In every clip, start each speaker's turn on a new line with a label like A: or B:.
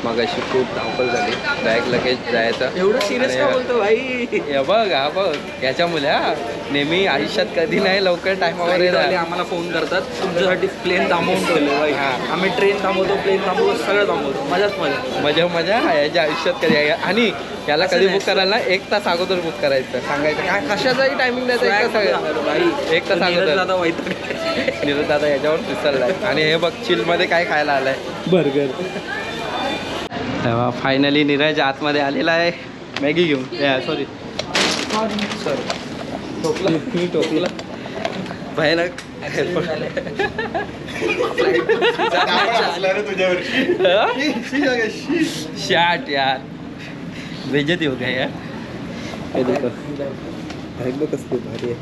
A: मग अशी खूप धावपळ झाली, डायरेक्ट लगेच जायचं.
B: एवढं सिरियस का बोलतो भाई?
A: हे बघ हा बघ याच्यामुळे नेहमी आयुष्यात कधी नाही लवकर टायमावर
B: वाले आम्हाला फोन करतात, तुमच्यासाठी प्लेन थांबवून ठेवलं भाई. आम्ही ट्रेन थांबवतो, प्लेन थांबवतो, सगळं थांबवतो. मजाच मजा.
A: मजा मजा याच्या आयुष्यात कधी आहे. आणि याला कधी बुक करायला ना 1 तास अगोदर बुक करायचं, सांगायचं काय कशाचाही टायमिंग द्यायचा 1 तास
B: भाई.
A: 1 तास अगोदर.
B: दादा वाईट
A: नीरज दादा याच्यावर विसरलाय. आणि हे बघ चिलमध्ये काय खायला आलाय,
B: बर्गर.
A: तेव्हा फायनली नीरज आतमध्ये आलेला आहे मॅगी घेऊन. सॉरी टोकला भयानक शाट यार बेइज्जती हो गया यार. हे देखो बॅग कसली भारी आहे,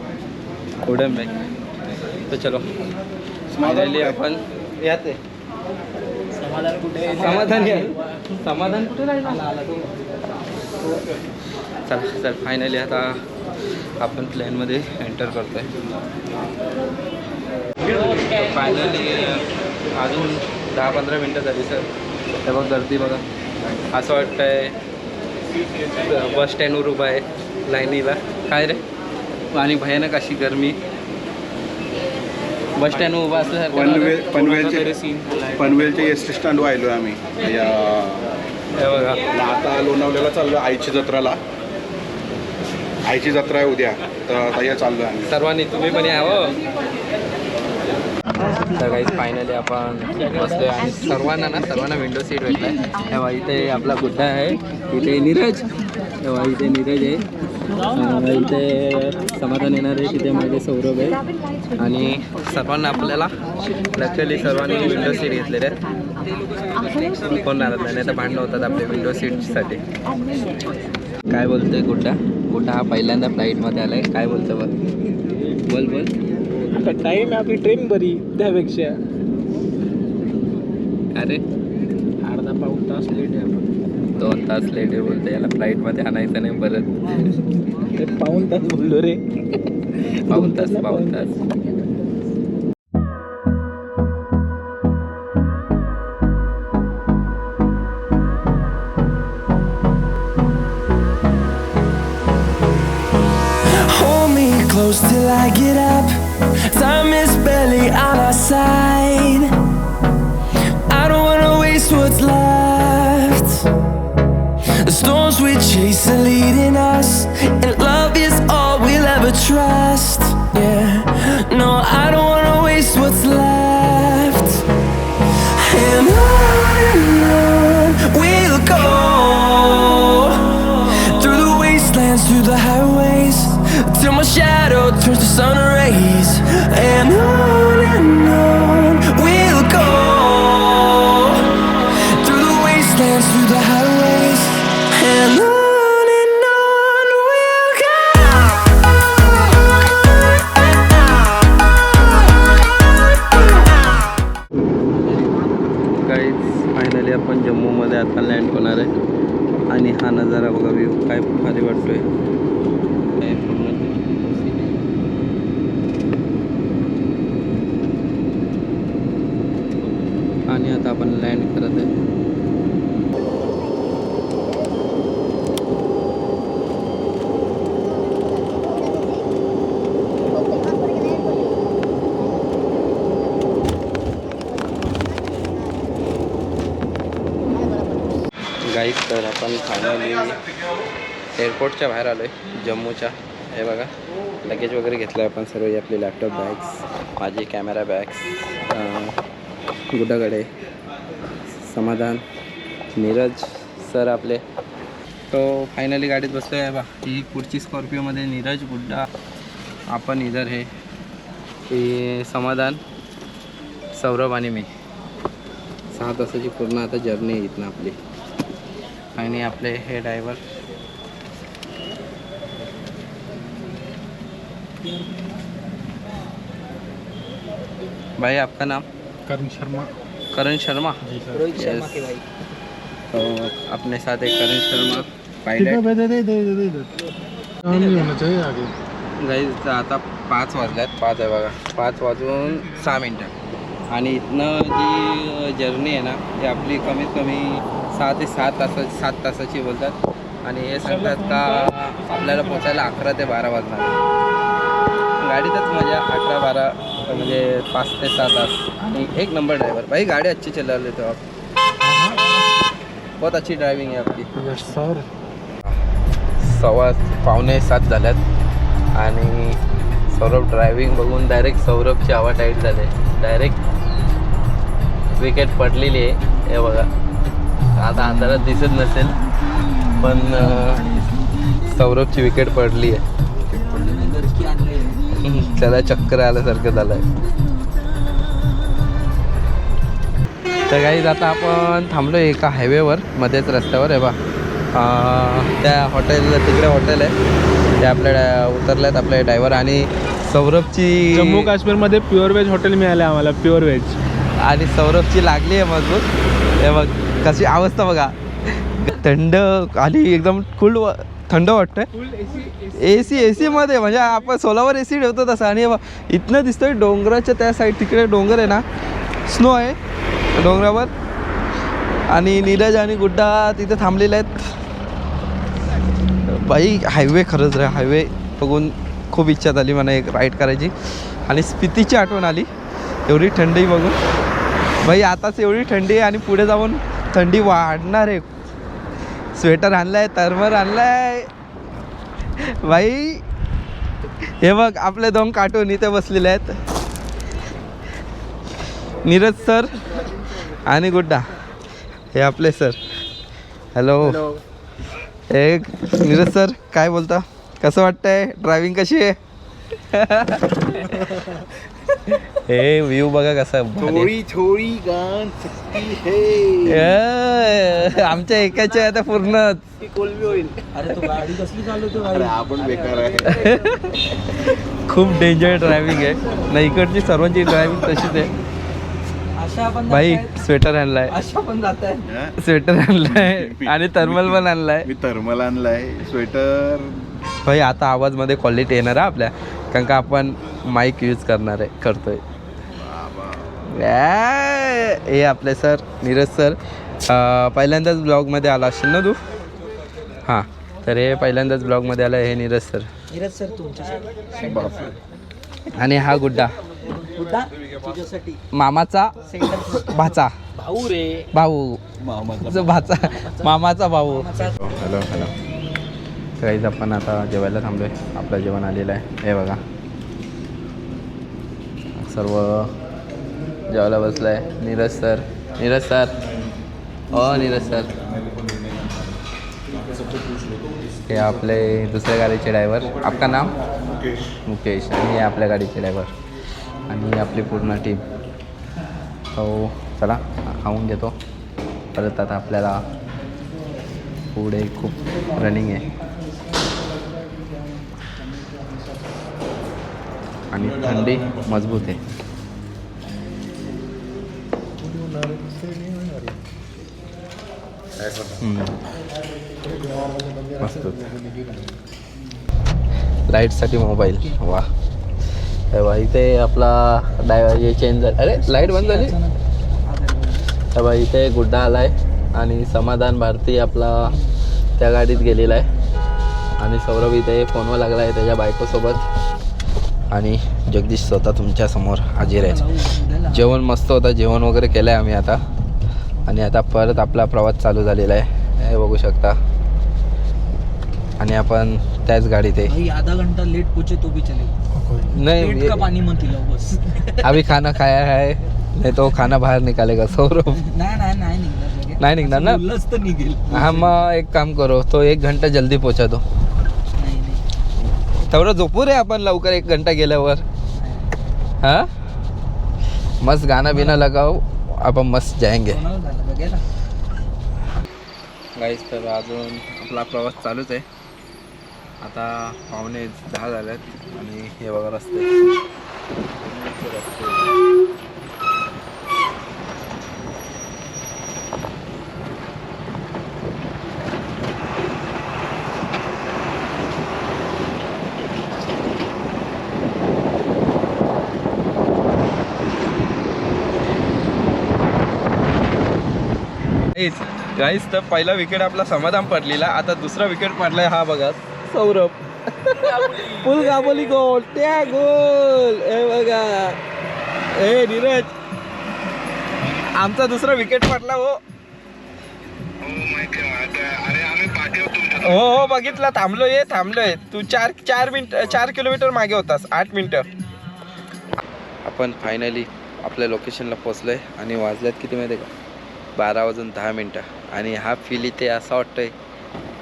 A: उडन बॅग. तर चलो फायनली आपण यात आहे. समाधान कुठे राहिला. चल फायनली आता आपण प्लॅनमध्ये एंटर करतोय. फायनली अजून 10-15 मिनटं झाली सर. हे बघ गर्दी बघा, असं वाटतंय बस स्टँडवर उभा आहे लाईनीला. काय रे, आणि भयानक अशी गरमी. बस स्टँडवर उभा
C: पनवेलचे एस टी स्टँड वाहिलो आम्ही.
A: हे बघा
C: आता लोणावळ्याला चाललो आईची जत्राला. आईची जत्रा आहे उद्या, तर आता या चाललो आम्ही
A: सर्वांनी. तुम्ही पण यावं. तर काही फायनली आपण बसलोय आणि सर्वांना विंडो सीट भेटला आहे. तेव्हा इथे आपला गुड्डा आहे, इथे नीरज, तेव्हा इथे नीरज आहे, इथे समाधान येणार आहे, तिथे माझे सौरभ आहे. आणि सर्वांना आपल्याला लक्षली सर्वांनी विंडो सीट घेतलेले आहेत. कोण राहत नाही तर भांडणं होतात आपल्या विंडो सीटसाठी. काय बोलतोय गुड्डा हा पहिल्यांदा फ्लाईटमध्ये आलाय. काय बोलतो बघ, बोल.
B: आता टाईम आहे आपली ट्रेन बरी त्यापेक्षा.
A: अरे
B: अर्धा पाऊण तास लेट आहे आपण.
A: 2 तास लेट आहे बोलते. याला फ्लाईटमध्ये आणायचं नाही परत.
B: पाऊण तास बोललो रे.
A: पाऊण तास.
D: Close till I get up. Time is barely on our side. I don't wanna waste what's left. The storms we chase are leading us, and love is all we'll ever trust. Yeah, no, I don't wanna waste what's left. And on we'll go, through the wastelands, through the highways, till my shadow turns to sun rays. And on we'll go, through the wastelands, through the highways. And on we'll go.
A: Guys finally आपण जम्मूमध्ये आता land होणार आहे. आणि हा नजारा बघा, view काय भारी वाटतोय. आणि आता आपण लँड करत आहे. गाईज तर आपण फायनली एअरपोर्टच्या बाहेर आलो आहे जम्मूच्या. हे बघा लगेज वगैरे घेतलं आहे आपण सर्व. आपले लॅपटॉप बॅग्स, माझी कॅमेरा बॅग्स, गुड्डाकडे समाधान, नीरज सर आपले. तो फायनली गाडीत बसलो आहे बा. ही पुढची स्कॉर्पिओमध्ये नीरज, गुड्डा, आपण इधर हे समाधान, सौरभ आणि मी. 6 तासाची पूर्ण आता जर्नी आहे इथनं आपली. आणि आपले हे ड्रायव्हर भाई. आपका नाम?
B: करण शर्मा.
A: रोहित शर्मा के भाई. तो अपने साथ एक करण शर्मा पायलट. गाईज आता 5 वाजल्यात. 5 आहे बघा, 5 वाजून 6 मिनटं. आणि इथनं जी जर्नी आहे ना ती आपली कमीत कमी 6 ते 7 तासाची बोलतात आणि हे सांगतात का आपल्याला पोचायला 11 ते 12 वाजणार. गाडीतच मजा 11-12 म्हणजे 5 ते 6 तास आणि एक नंबर ड्रायव्हर भाई. गाड़ी अच्छी चला लेते हो आप, बहुत अच्छी ड्राइविंग है आपकी.
C: सर
A: 6:45 झाल्यात आणि सौरभ ड्रायव्हिंग बघून डायरेक्ट सौरभची हवा टाईट झाले. डायरेक्ट विकेट पडलेली आहे हे बघा. आता अंधारात दिसत नसेल पण सौरभची विकेट पडली आहे. त्याला चक्कर आल्यासारखं झालं आहे. तर काही आता आपण थांबलो एका हायवेवर मध्येच रस्त्यावर आहे बा. त्या हॉटेलला तिकडे हॉटेल आहे ते आपल्या उतरल्यात आपले ड्रायव्हर आणि सौरभची
E: जम्मू काश्मीरमध्ये प्युअर व्हेज हॉटेल मिळालं आहे आम्हाला, प्युअर व्हेज.
A: आणि सौरभची लागली आहे मजबूत. हे बघ कशी अवस्था बघा. थंड आणि एकदम फुल थंड वाटतंय. AC मध्ये म्हणजे आपण सोलावर AC ठेवतो तसं. आणि इथनं दिसतोय डोंगराच्या त्या साईड तिकडे डोंगर आहे ना, स्नो आहे डोंगरावर. आणि नीरज आणि गुड्डा तिथे थांबलेले आहेत. बाई हायवे खरंच रे, हायवे बघून खूप इच्छा झाली मला एक राईड करायची. आणि स्पितीची आठवण आली एवढी थंडी बघून. बाई आताच एवढी थंडी आहे आणि पुढे जाऊन थंडी वाढणार आहे. स्वेटर आणला आहे, थर्मल आणला आहे बाई. हे बघ आपले 2 कार्टून इथे बसलेले आहेत, नीरज सर आणि गुड्डा. हे आपले सर. हॅलो. एक नीरज सर काय बोलता, कसं वाटतंय ड्रायव्हिंग कशी आहे? हे व्ह्यू बघा कसा
C: थोडी गान सकती है.
A: आमच्या एकाच्या आता पूर्णच
B: होईल. अरे तू गाडी कसली चालवतो गाडी?
C: आपण बेकार आहे.
A: खूप डेंजर ड्रायव्हिंग आहे ना. इकडची सर्वांची ड्रायव्हिंग तशीच आहे.
B: अशा पण
A: भाई स्वेटर आणलाय,
B: अशा पण जात आहे.
A: स्वेटर आणलाय आणि थर्मल पण आणलाय.
C: मी थर्मल आणलाय, स्वेटर.
A: भाई आता आवाजमध्ये क्वालिटी येणार आहे आपल्या, कारण का आपण माईक यूज करतोय. हे आपले सर नीरज सर. पहिल्यांदाच ब्लॉगमध्ये आला असेल ना तू? हां, तर हे पहिल्यांदाच ब्लॉगमध्ये आला हे नीरज सर.
B: नीरज सर तुमच्यासाठी.
A: आणि हा गुड्डा
B: तुझ्यासाठी
A: मामाचा भाचा.
B: भाऊ रे,
A: भाऊ भाचा, मामाचा भाऊ.
C: Hello hello.
A: काहीच आपण आता जेवायला थांबलोय. आपलं जेवण आलेलं आहे हे बघा. सर्व जेवायला बसलं आहे. नीरज सर नीरज सर हे आपले दुसऱ्या गाडीचे ड्रायव्हर. आपका नाम? मुकेश. आणि हे आपल्या गाडीचे ड्रायव्हर आणि आपली पूर्ण टीम. हो चला खाऊन घेतो परत. आता आपल्याला पुढे खूप रनिंग आहे आणि थंडी मजबूत आहे. मस्त. लाईटसाठी मोबाईल. वा तेव्हा इथे आपला हे चेंज झालं. अरे लाईट बंद झाली. तेव्हा इथे गुड्डा आला आहे आणि समाधान भारती आपला त्या गाडीत गेलेला आहे. आणि सौरभ इथे फोनवर लागला आहे त्याच्या बायकोसोबत. आणि जगदीश स्वतः तुमच्यासमोर हजर आहे. जेवण मस्त होतं, जेवण वगैरे केलं आहे आम्ही आता. आणि आता परत आपला प्रवास चालू झालेला आहे हे बघू शकता. आणि आपण त्याच गाडीत आहे.
B: भाई आधा घंटा लेट पहुंचे तो भी चले.
A: नहीं
B: पेट का पानी मत हिलाओ बस.
A: अभी खाना खाया है, नहीं तो खाना बाहर निकालेगा सौरभ.
B: नाही
A: निघणार ना.
B: उल्लस तर निघेल.
A: हाँ मग एक काम करो तो 1 घंटा जल्दी पोचा दो.
B: नाही
A: तेवढं झोपू रे आपण लवकर 1 घंटा गेल्यावर. हाँ मस्त गाना बिना लगाओ, आपण मस्त जाएंगे. गाईस तर अजून आपला प्रवास चालूच आहे. आता 9:45 झाल्यात आणि हे बघा रस्ते. गाईस तर पहिला विकेट आपला समाधान पडलेला, आता दुसरा विकेट पडलाय हा बघा सौरभ. फुल गाबोली गोल, त्या गोल हे बघा. ए नीरज, आमचा दुसरा विकेट पडला हो. हो हो बघितला, थांबलोय. तू 4 किलोमीटर मागे होतास, 8 मिनिटं. आपण फायनली आपल्या लोकेशनला पोचलोय आणि वाजल्यात किती माहिती आहे का, 12:10. आणि हा फील इथे असा वाटतोय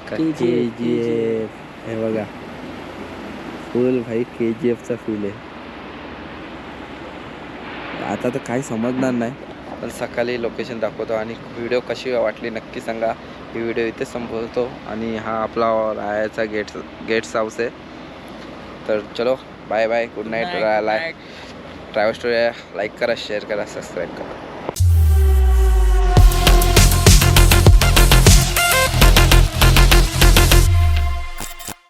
A: का KGF. हे बघा फुल भाई KGFचा फील आहे. आता तर काही समजणार नाही, पण सकाळी लोकेशन दाखवतो. आणि व्हिडिओ कशी वाटली नक्की सांगा. ही व्हिडिओ इथे संपवतो. आणि हा आपला राहायचा गेट्स हाऊस आहे. तर चलो bye bye, good night. Travel story like करा, शेअर करा, सबस्क्राईब करा.